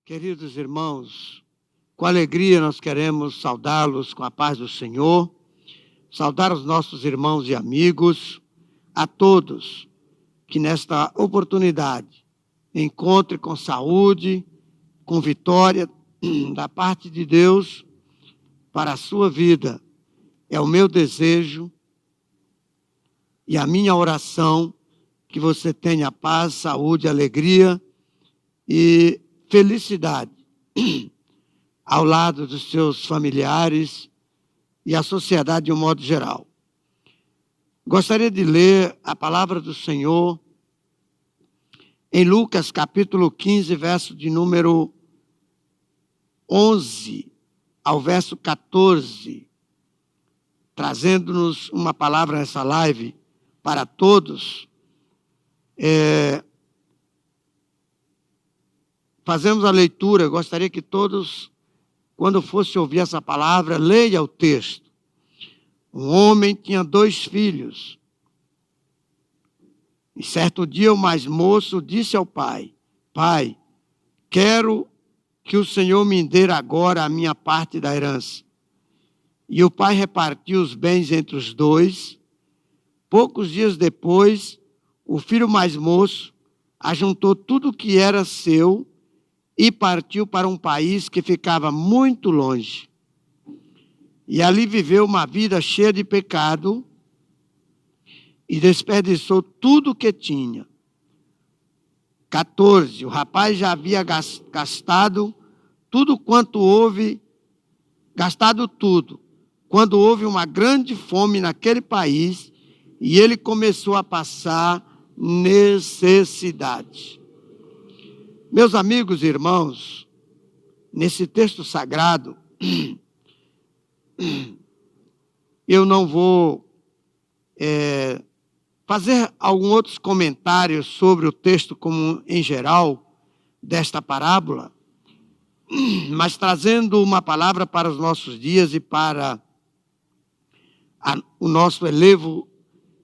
Queridos irmãos, com alegria nós queremos saudá-los com a paz do Senhor, saudar os nossos irmãos e amigos, a todos que nesta oportunidade encontre com saúde, com vitória da parte de Deus para a sua vida. É o meu desejo e a minha oração que você tenha paz, saúde, alegria e felicidade ao lado dos seus familiares e a sociedade de um modo geral. Gostaria de ler a palavra do Senhor em Lucas capítulo 15, verso de número 11 ao verso 14, trazendo-nos uma palavra nessa live para todos. Fazemos a leitura. Eu gostaria que todos, quando fosse ouvir essa palavra, leia o texto. Um homem tinha 2 filhos. E certo dia o mais moço disse ao pai: Pai, quero que o Senhor me dê agora a minha parte da herança. E o pai repartiu os bens entre os 2. Poucos dias depois, o filho mais moço ajuntou tudo o que era seu e partiu para um país que ficava muito longe. E ali viveu uma vida cheia de pecado e desperdiçou tudo o que tinha. 14. O rapaz já havia gastado tudo quanto houve, quando houve uma grande fome naquele país e ele começou a passar necessidade. Meus amigos e irmãos, nesse texto sagrado, eu não vou fazer alguns outros comentários sobre o texto como em geral desta parábola, mas trazendo uma palavra para os nossos dias e para o nosso elevo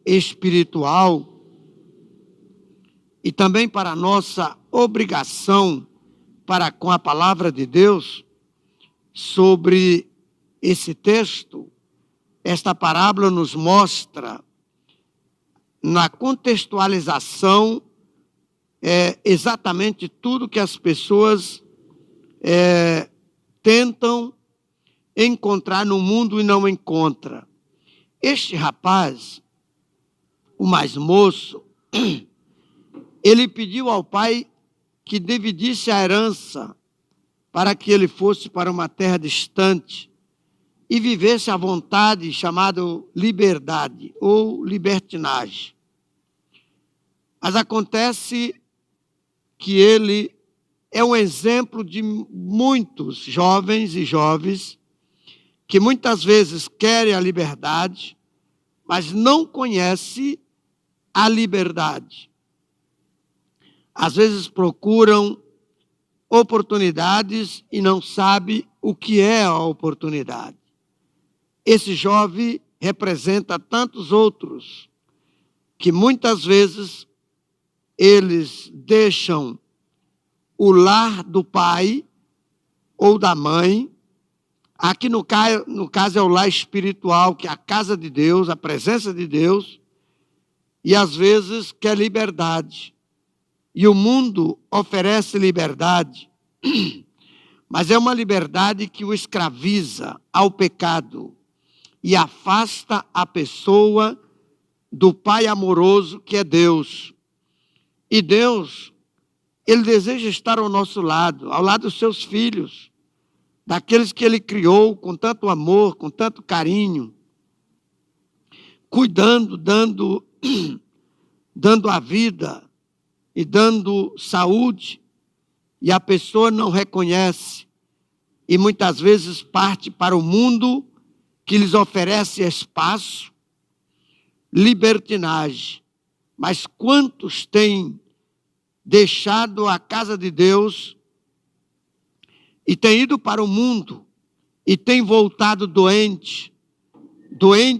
espiritual e também para a nossa obrigação para com a palavra de Deus sobre esse texto. Esta parábola nos mostra na contextualização exatamente tudo que as pessoas tentam encontrar no mundo e não encontram. Este rapaz, o mais moço, ele pediu ao pai que dividisse a herança para que ele fosse para uma terra distante e vivesse à vontade, chamado liberdade ou libertinagem. Mas acontece que ele é um exemplo de muitos jovens e jovens que muitas vezes querem a liberdade, mas não conhecem a liberdade. Às vezes procuram oportunidades e não sabem o que é a oportunidade. Esse jovem representa tantos outros que muitas vezes eles deixam o lar do pai ou da mãe. Aqui no caso é o lar espiritual, que é a casa de Deus, a presença de Deus, e às vezes quer liberdade. E o mundo oferece liberdade, mas é uma liberdade que o escraviza ao pecado e afasta a pessoa do Pai amoroso que é Deus. E Deus, Ele deseja estar ao nosso lado, ao lado dos seus filhos, daqueles que Ele criou com tanto amor, com tanto carinho, cuidando, dando a vida e dando saúde, e a pessoa não reconhece e muitas vezes parte para o mundo que lhes oferece espaço, libertinagem. Mas quantos têm deixado a casa de Deus e têm ido para o mundo e têm voltado doente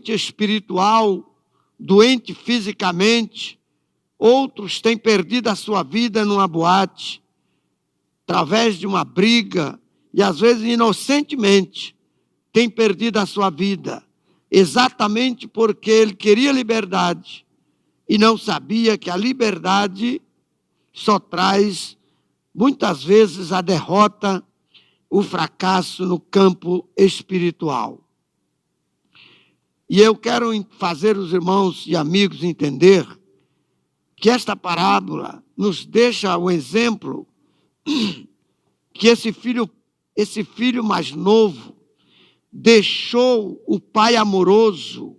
espiritual, doente fisicamente. Outros têm perdido a sua vida numa boate, através de uma briga, e às vezes inocentemente, tem perdido a sua vida, exatamente porque ele queria liberdade e não sabia que a liberdade só traz, muitas vezes, a derrota, o fracasso no campo espiritual. E eu quero fazer os irmãos e amigos entender que esta parábola nos deixa o exemplo que esse filho mais novo deixou o pai amoroso,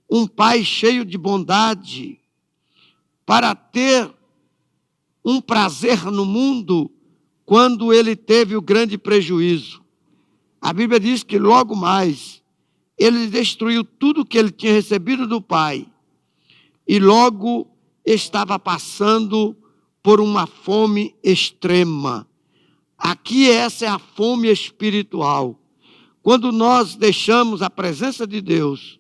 um pai cheio de bondade, para ter um prazer no mundo quando ele teve o grande prejuízo. A Bíblia diz que logo mais ele destruiu tudo que ele tinha recebido do pai e logo estava passando por uma fome extrema. Aqui essa é a fome espiritual. Quando nós deixamos a presença de Deus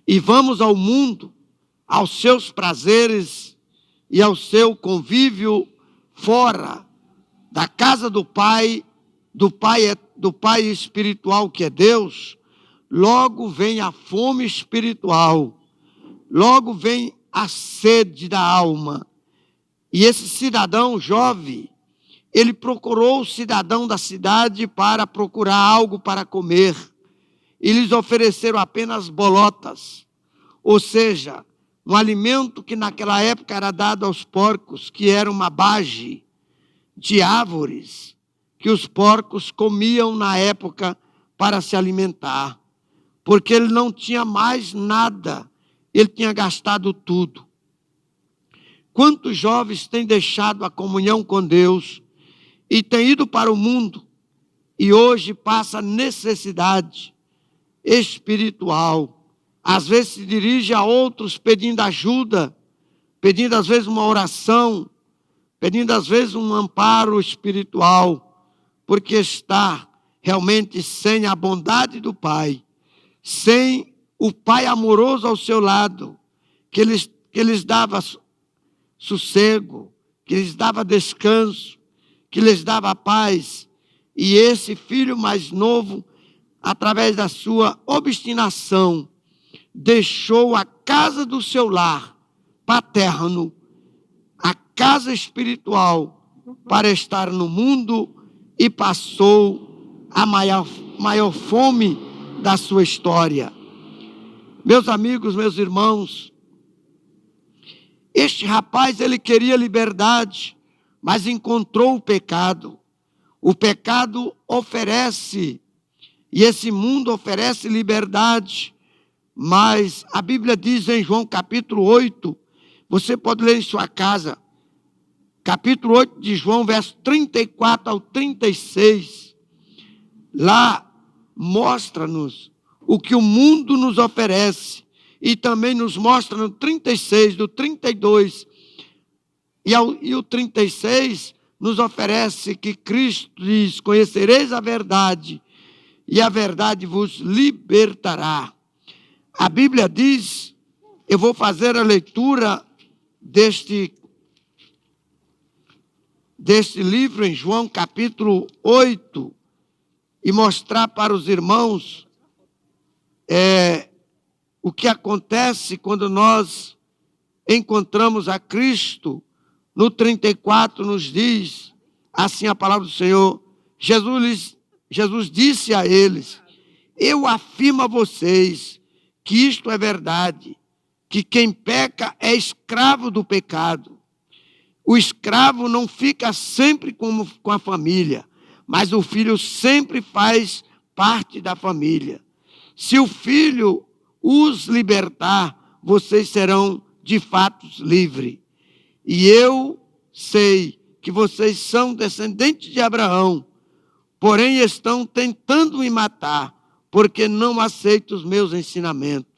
e vamos ao mundo, aos seus prazeres e ao seu convívio fora da casa do Pai espiritual que é Deus, logo vem a fome espiritual, logo vem a sede da alma. E esse cidadão jovem, ele procurou o cidadão da cidade para procurar algo para comer. E lhes ofereceram apenas bolotas, ou seja, um alimento que naquela época era dado aos porcos, que era uma bage de árvores que os porcos comiam na época para se alimentar, porque ele não tinha mais nada, ele tinha gastado tudo. Quantos jovens têm deixado a comunhão com Deus e têm ido para o mundo e hoje passa necessidade espiritual? Às vezes se dirige a outros pedindo ajuda, pedindo às vezes uma oração, pedindo às vezes um amparo espiritual, porque está realmente sem a bondade do Pai, sem o Pai amoroso ao seu lado, que lhes dava sossego, que lhes dava descanso, que lhes dava paz. E esse filho mais novo, através da sua obstinação, deixou a casa do seu lar paterno, a casa espiritual, para estar no mundo e passou a maior fome da sua história. Meus amigos, meus irmãos, este rapaz, ele queria liberdade, mas encontrou o pecado. O pecado oferece, e esse mundo oferece liberdade, mas a Bíblia diz em João capítulo 8, você pode ler em sua casa, capítulo 8 de João, verso 34 ao 36, lá mostra-nos o que o mundo nos oferece, e também nos mostra no 36, do 32, e o 36 nos oferece que Cristo diz: conhecereis a verdade, e a verdade vos libertará. A Bíblia diz, eu vou fazer a leitura deste livro em João capítulo 8 e mostrar para os irmãos o que acontece quando nós encontramos a Cristo. No 34 nos diz assim a palavra do Senhor: Jesus disse a eles: eu afirmo a vocês que isto é verdade, que quem peca é escravo do pecado. O escravo não fica sempre com a família, mas o filho sempre faz parte da família. Se o filho os libertar, vocês serão de fato livres. E eu sei que vocês são descendentes de Abraão, porém estão tentando me matar, porque não aceitam os meus ensinamentos.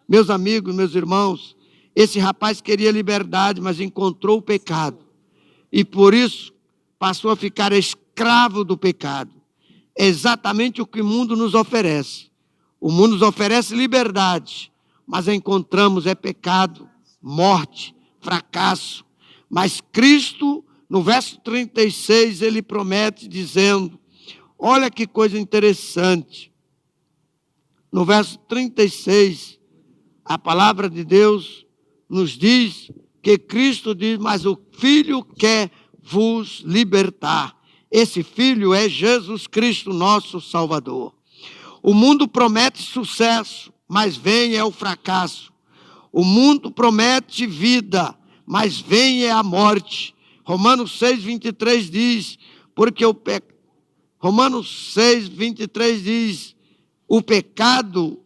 Meus amigos, meus irmãos, esse rapaz queria liberdade, mas encontrou o pecado. E por isso passou a ficar escravo do pecado. É exatamente o que o mundo nos oferece. O mundo nos oferece liberdade, mas encontramos pecado, morte, fracasso. Mas Cristo No verso 36, ele promete dizendo, olha que coisa interessante. No verso 36, a palavra de Deus nos diz que Cristo diz, mas o Filho quer vos libertar. Esse Filho é Jesus Cristo, nosso Salvador. O mundo promete sucesso, mas vem é o fracasso. O mundo promete vida, mas vem é a morte. Romanos 6, 23 diz, Romanos 6, 23 diz, o pecado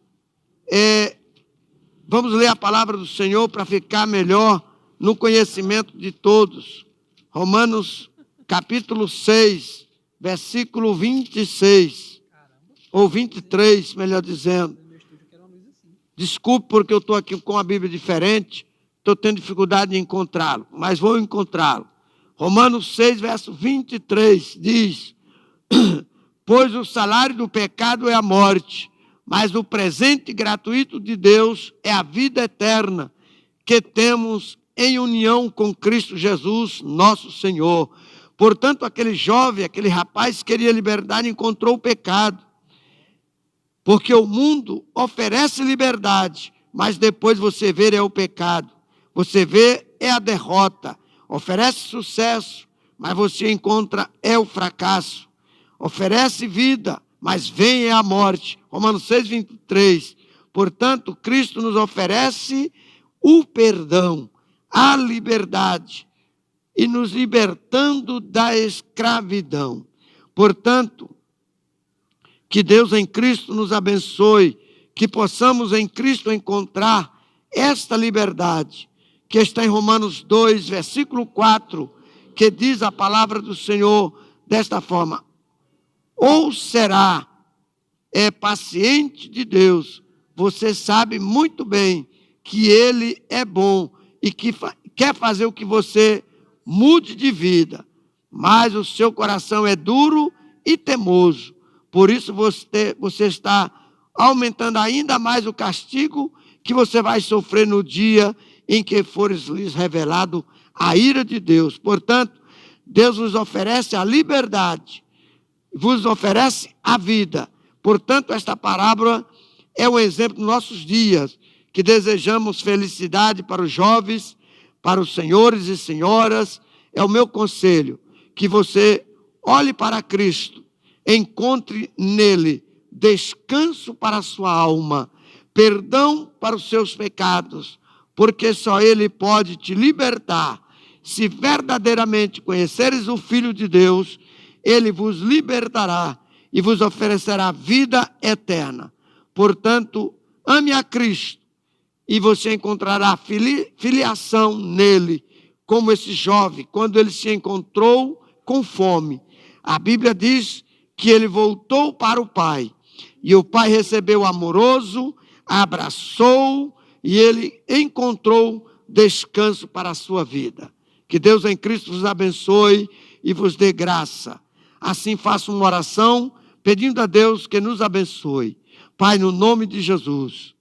vamos ler a palavra do Senhor para ficar melhor no conhecimento de todos. Romanos capítulo 6, versículo 26, ou 23, melhor dizendo. Desculpe porque eu estou aqui com a Bíblia diferente, estou tendo dificuldade de encontrá-lo, mas vou encontrá-lo. Romanos 6, verso 23 diz, pois o salário do pecado é a morte, mas o presente gratuito de Deus é a vida eterna que temos em união com Cristo Jesus, nosso Senhor. Portanto, aquele jovem, aquele rapaz que queria liberdade, encontrou o pecado. Porque o mundo oferece liberdade, mas depois você vê é o pecado. Você vê é a derrota. Oferece sucesso, mas você encontra é o fracasso. Oferece vida, mas vem é a morte. Romanos 6, 23. Portanto, Cristo nos oferece o perdão, a liberdade, e nos libertando da escravidão. Portanto, que Deus em Cristo nos abençoe, que possamos em Cristo encontrar esta liberdade, que está em Romanos 2, versículo 4, que diz a palavra do Senhor desta forma, ou será paciente de Deus, você sabe muito bem que Ele é bom e que quer fazer o que você mude de vida, mas o seu coração é duro e teimoso. Por isso você está aumentando ainda mais o castigo que você vai sofrer no dia em que fores lhes revelado a ira de Deus. Portanto, Deus nos oferece a liberdade, vos oferece a vida. Portanto, esta parábola é um exemplo dos nossos dias, que desejamos felicidade para os jovens, para os senhores e senhoras. É o meu conselho, que você olhe para Cristo, encontre nele descanso para a sua alma, perdão para os seus pecados, porque só Ele pode te libertar. Se verdadeiramente conheceres o Filho de Deus, Ele vos libertará e vos oferecerá vida eterna. Portanto, ame a Cristo e você encontrará filiação nele, como esse jovem, quando ele se encontrou com fome. A Bíblia diz que ele voltou para o pai, e o pai recebeu amoroso, abraçou, e ele encontrou descanso para a sua vida. Que Deus em Cristo vos abençoe e vos dê graça. Assim faço uma oração, pedindo a Deus que nos abençoe. Pai, no nome de Jesus,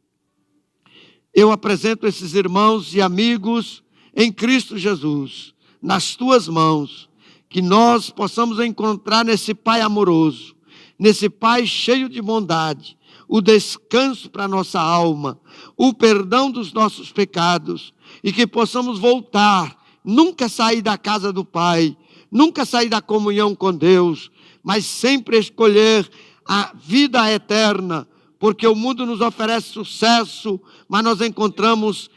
eu apresento esses irmãos e amigos em Cristo Jesus, nas tuas mãos, que nós possamos encontrar nesse Pai amoroso, nesse Pai cheio de bondade, o descanso para a nossa alma, o perdão dos nossos pecados, e que possamos voltar, nunca sair da casa do Pai, nunca sair da comunhão com Deus, mas sempre escolher a vida eterna, porque o mundo nos oferece sucesso, mas nós encontramos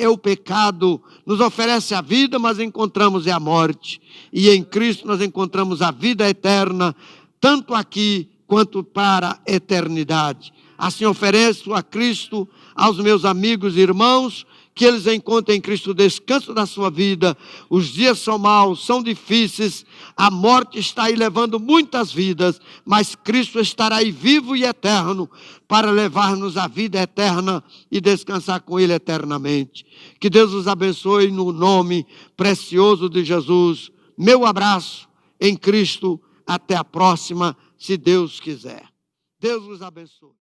o pecado, nos oferece a vida, mas encontramos a morte, e em Cristo nós encontramos a vida eterna, tanto aqui quanto para a eternidade. Assim ofereço a Cristo, aos meus amigos e irmãos, que eles encontrem em Cristo o descanso da sua vida. Os dias são maus, são difíceis, a morte está aí levando muitas vidas, mas Cristo estará aí vivo e eterno para levar-nos a vida eterna e descansar com Ele eternamente. Que Deus os abençoe no nome precioso de Jesus. Meu abraço em Cristo, até a próxima, se Deus quiser. Deus os abençoe.